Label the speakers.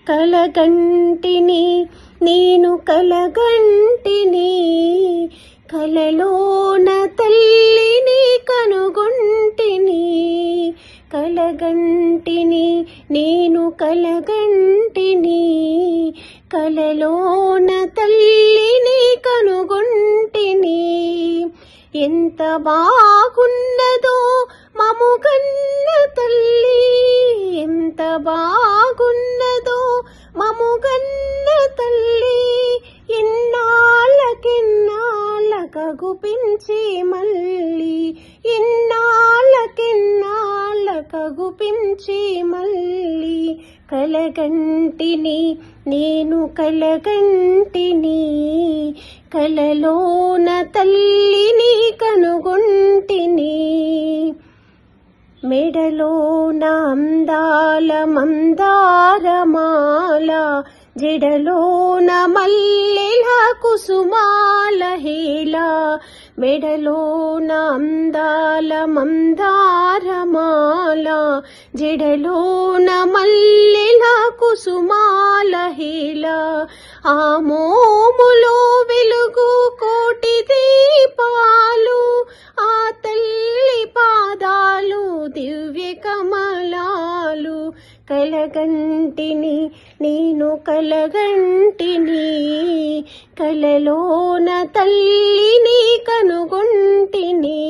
Speaker 1: కలగంటిని నేను కలగంటిని, కలలోన తల్లిని కనుగొంటిని. కలగంటిని నేను కలగంటిని, కలలోన తల్లిని కనుగొంటిని. ఎంత బాగున్నదో మముగన్న తల్లి, ఎంత బాగున్నదో మముగన్న తల్లి. ఇన్నాళ్ళకెన్నాళ్ళకగుపించి మళ్ళీ, ఇన్నాళ్ళకెన్నాళ్ళకగుపించి మళ్ళీ. కలగంటిని నేను కలగంటిని, కలలోన తల్లిని కనుగొంటిని. మెడలోన అందాల మందారమాల, జడలోన మల్లెల కుసుమాల హేళ. మెడలోన అందాల మందారమాల, జడలోన మల్లెల కుసుమాల హేళ. ఆ మోములో వెలుగు కోటి దీపాలు, ఆ తల్లి పాదాలు దివ్య కమలాలు. కలగంటిని నేను కలగంటిని, కలలోన తల్లిని కనుగొంటిని.